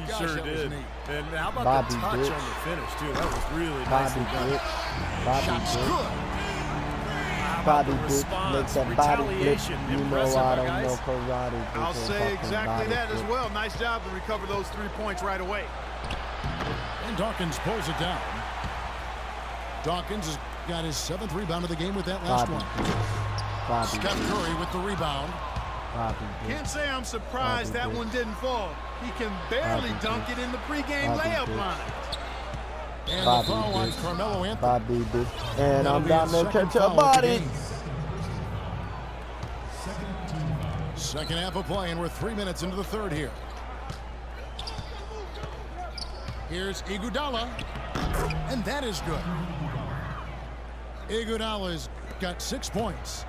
gosh, sure that was did. neat. And how about Bobby the touch Brooks. on the finish, too? That was really Bobby nicely done. Brooks. Bobby Shot's Brooks. good. How about Bobby the Brooks makes response? that body flip. Retaliation. You know Impressive, I huh, don't guys? know karate. but I'll they say fucking exactly body that as flip. well. Nice job to recover those 3 points right away. And Dawkins pulls it down. Dawkins has got his 7th rebound of the game with that last Bobby one. Brooks. Bobby Steph Brooks. Curry with the rebound. Bobby Can't Brooks. say I'm surprised Bobby that Brooks. one didn't fall. He can barely Bobby dunk Brooks. it in the pregame Bobby layup Brooks. line. And Bobby the foul on Brooks. Carmelo Anthony. Bobby Brooks. And That'll I'm be down his there second catch your foul of the body. game. Second half of play, and we're 3 minutes into the third here. Here's Iguodala, and that is good. Iguodala's got 6 points.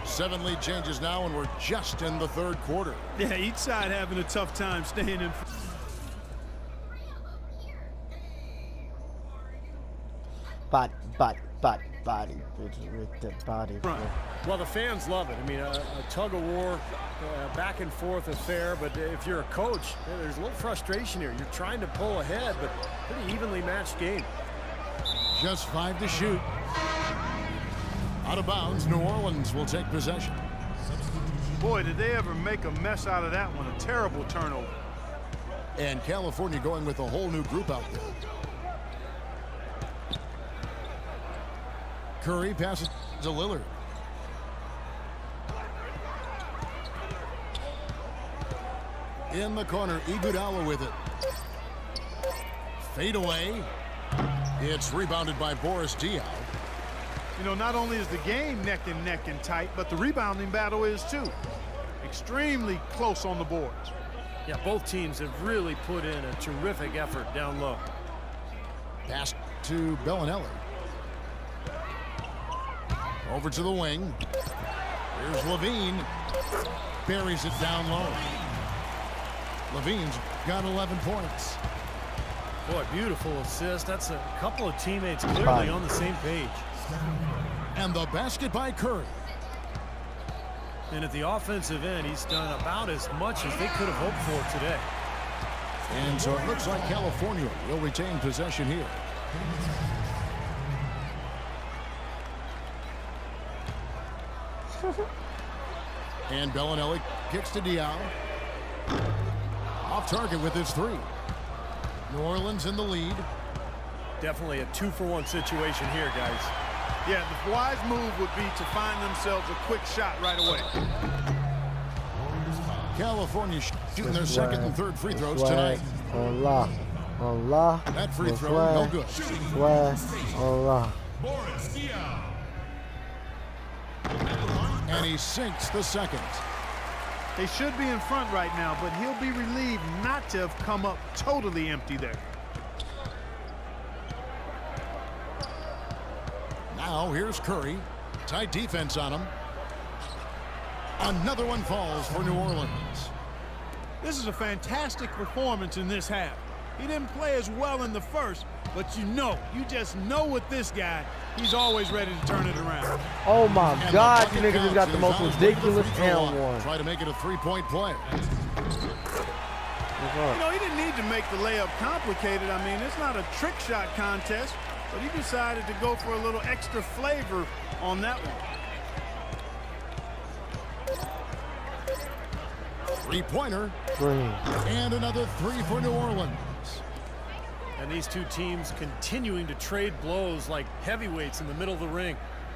7 lead changes now, and we're just in the third quarter. Yeah, each side having a tough time staying in front. Body. With the body. Well, the fans love it. I mean, a tug of war, back and forth affair. But if you're a coach, there's a little frustration here. You're trying to pull ahead, but pretty evenly matched game. Just 5 to shoot. Out of bounds, New Orleans will take possession. Boy, did they ever make a mess out of that one. A terrible turnover. And California going with a whole new group out there. Curry passes to Lillard. In the corner, Iguodala with it. Fade away. It's rebounded by Boris Diaw. You know, not only is the game neck and tight, but the rebounding battle is too. Extremely close on the boards. Yeah, both teams have really put in a terrific effort down low. Pass to Bellinelli. Over to the wing. Here's Levine. Buries it down low. Levine's got 11 points. Boy, beautiful assist. That's a couple of teammates clearly Bye. on the same page. And the basket by Curry. And at the offensive end, he's done about as much as they could have hoped for today. And so it looks like California will retain possession here. And Bellinelli kicks to Diaw. Off target with his 3. New Orleans in the lead. Definitely a 2-for-1 situation here, guys. Yeah, the wise move would be to find themselves a quick shot right away. California shooting their second and third free throws tonight. Hola. That free throw, no good. Hola. And he sinks the second. They should be in front right now, but he'll be relieved not to have come up totally empty there. Now here's Curry. Tight defense on him. Another one falls for New Orleans. This is a fantastic performance in this half. He didn't play as well in the first, but you just know with this guy, he's always ready to turn it around. Oh my And God, the you bucket niggas just got the counts. most He's on his way to the ridiculous free throw line. and one. Try to make it a 3-point play. You know, he didn't need to make the layup complicated. I mean, it's not a trick shot contest, but he decided to go for a little extra flavor on that one. Three-pointer. Green. And another 3 for New Orleans. And these two teams continuing to trade blows like heavyweights in the middle of the ring.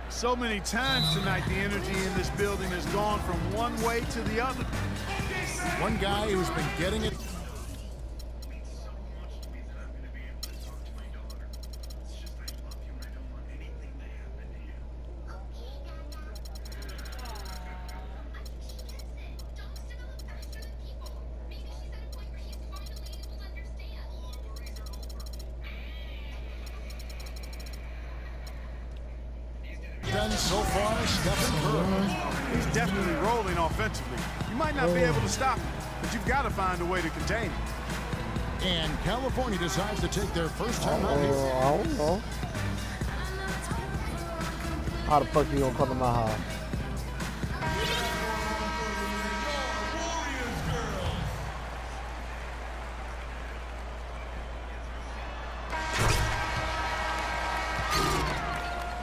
So many times tonight, the energy in this building has gone from one way to the other. One guy who's been getting it. Done so far, Stephen Curry. He's definitely rolling offensively. You might not be able to stop him, but you've got to find a way to contain him. And California decides to take their first time out here. I don't know. How the fuck you gonna come to my house?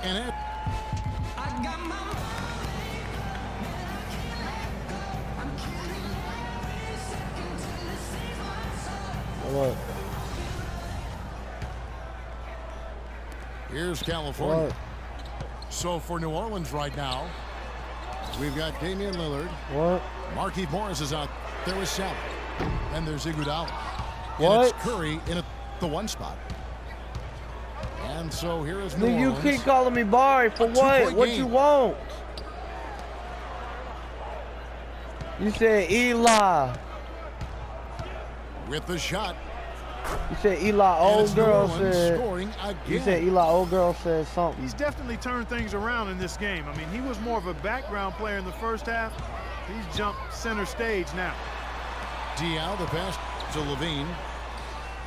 And it. What? Here's California. What? So for New Orleans right now, we've got Damian Lillard. What? Markieff Morris is out. There is Sally. And there's Iguodala. What? And it's Curry in the one spot. And so here is New Nigga, you Orleans. keep calling me Barry for A what? two-point What game. you want? You said Eli. With the shot. You said Eli. And Old it's New girl Orleans said. scoring again. You said Eli. Old girl said something. He's definitely turned things around in this game. I mean, he was more of a background player in the first half. He's jumped center stage now. Diallo, the pass to Levine.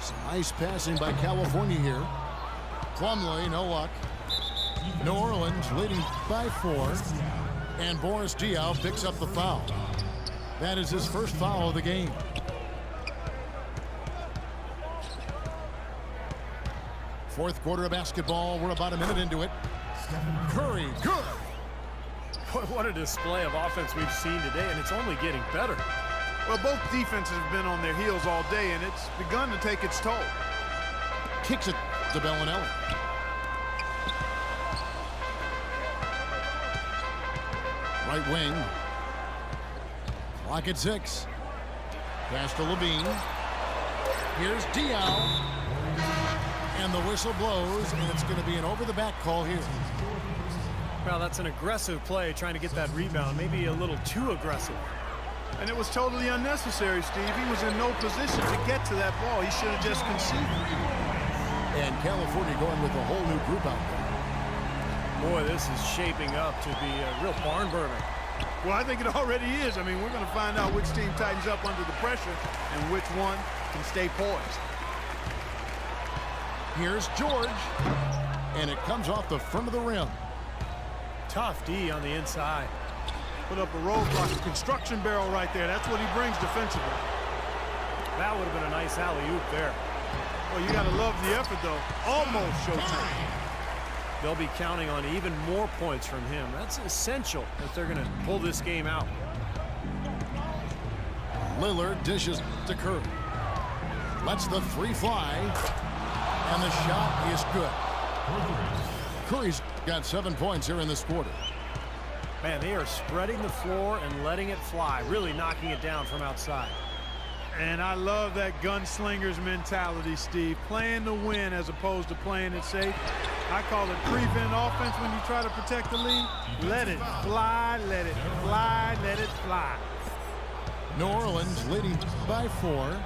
Some nice passing by California here. Plumlee, no luck. New Orleans leading by 4. And Boris Diaw picks up the foul. That is his first foul of the game. Fourth quarter of basketball. We're about a minute into it. Curry, good. What a display of offense we've seen today, and it's only getting better. Well, both defenses have been on their heels all day, and it's begun to take its toll. Kicks it to Bellinelli. Right wing. Clock at 6. Pass to Levine. Here's Diaw. And the whistle blows, and it's going to be an over-the-back call here. Well, that's an aggressive play, trying to get that rebound. Maybe a little too aggressive. And it was totally unnecessary, Steve. He was in no position to get to that ball. He should have just conceded. And California going with a whole new group out there. Boy, this is shaping up to be a real barn burner. Well, I think it already is. I mean, we're going to find out which team tightens up under the pressure and which one can stay poised. Here's George. And it comes off the front of the rim. Tough D on the inside. Put up a roadblock, a construction barrel right there. That's what he brings defensively. That would have been a nice alley-oop there. Well, you got to love the effort, though. Almost showtime. They'll be counting on even more points from him. That's essential if they're going to pull this game out. Lillard dishes to Curry. Lets the 3 fly. And the shot is good. Curry's got 7 points here in this quarter. Man, they are spreading the floor and letting it fly, really knocking it down from outside. And I love that gunslinger's mentality, Steve. Playing to win as opposed to playing it safe. I call it prevent offense when you try to protect the lead. Let it fly, let it fly, let it fly. New Orleans leading by 4.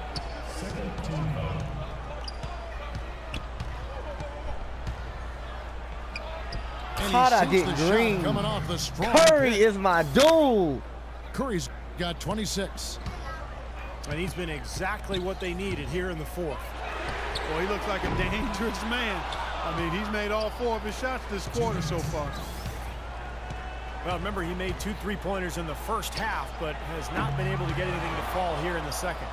And he How'd I sinks get the shot green? coming off the strong Curry pick. is my dude. Curry's got 26. And he's been exactly what they needed here in the fourth. Boy, he looks like a dangerous man. I mean, he's made all 4 of his shots this quarter so far. Well, remember, he made 2 3-pointers in the first half, but has not been able to get anything to fall here in the second.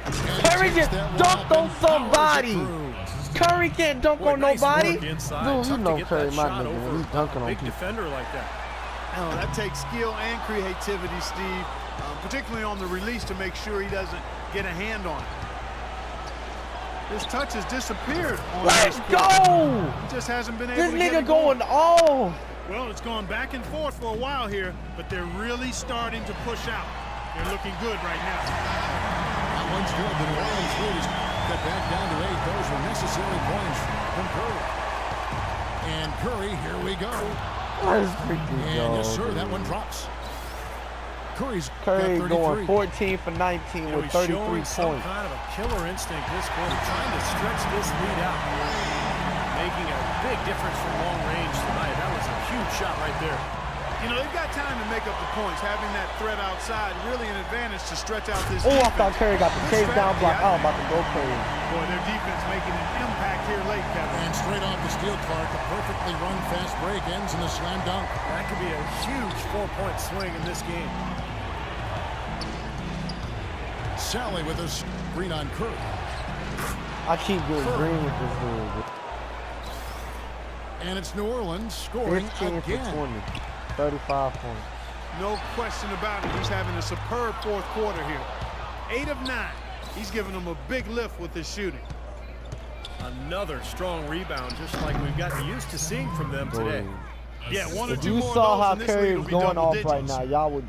And Curry takes just that one dunked up on and powers it somebody. through. Curry can't dunk Boy, on nice nobody. work inside. Dude, you Tough to know get Curry, that my shot nigga. over He's dunking a on big people. defender like that. Oh, that takes skill and creativity, Steve, particularly on the release to make sure he doesn't get a hand on it. His touch has disappeared on Let's this quarter. go. He just hasn't been able This to get nigga it going. going all. Well, it's gone back and forth for a while here, but they're really starting to push out. They're looking good right now. That one's good. The New Orleans lead is cut back down to 8. Those were necessary points from Curry. And Curry, here we go. Let's freaking And go. yes, sir, that one drops. Curry's Curry got 33. going 14 for 19 You know, with he's 33 showing some points. kind of a killer instinct this quarter, trying to stretch this lead out. Making a big difference from long range tonight. That was a huge shot right there. You know, they've got time to make up the points. Having that threat outside, really an advantage to stretch out this Oh, I defense. thought Curry got the Good chase down strategy, block. I I was think. about to go crazy. Boy, their defense making an impact here late, Kevin. And straight off the steal, Clark, a perfectly run fast break ends in a slam dunk. That could be a huge 4-point swing in this game. Sally with a screen on Curry. I keep getting green with this dude. And it's New Orleans scoring 15 for again. 20. 35 points. No question about it. He's having a superb fourth quarter here. 8 of 9. He's giving them a big lift with his shooting. Another strong rebound, just like we've gotten used to seeing from them today. Yeah, 1 or If 2 you more saw of those how and this Curry lead was will be going double off digits. right now, y'all would.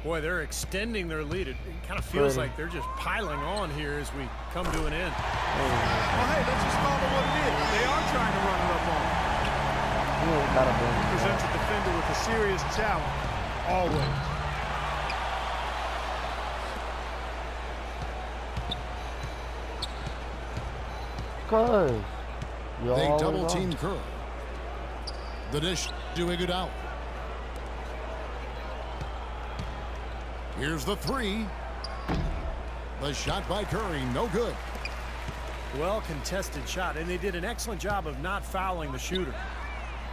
Boy, they're extending their lead. It kind of feels Pretty. like they're just piling on here as we come to an end. Well, hey, let's just call it what it is. They are trying to run it up on him. You ain't gotta bring it. Presents a defender with a serious challenge. Always. Cause you They always double are. team Curry. The dish to Iguodala. Here's the three. The shot by Curry, no good. Well contested shot, and they did an excellent job of not fouling the shooter.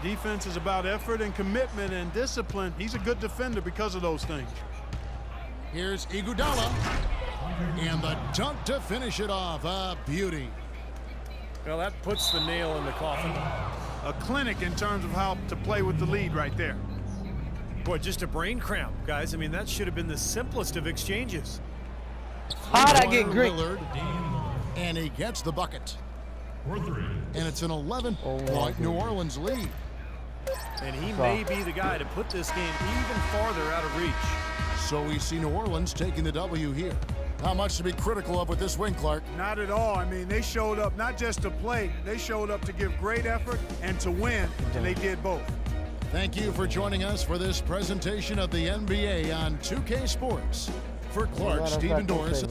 Defense is about effort and commitment and discipline. He's a good defender because of those things. Here's Iguodala. And the dunk to finish it off. A beauty. Well, that puts the nail in the coffin. A clinic in terms of how to play with the lead right there. Boy, just a brain cramp, guys. I mean, that should have been the simplest of exchanges. How'd I get Greek? Lillard, and he gets the bucket. And it's an 11-point New Orleans lead. And he may be the guy to put this game even farther out of reach. So we see New Orleans taking the W here. How much to be critical of with this win, Clark? Not at all. I mean, they showed up not just to play, they showed up to give great effort and to win, and they did both. Thank you for joining us for this presentation of the NBA on 2K Sports. For Clark, Matter of Stephen fact, okay. Doris.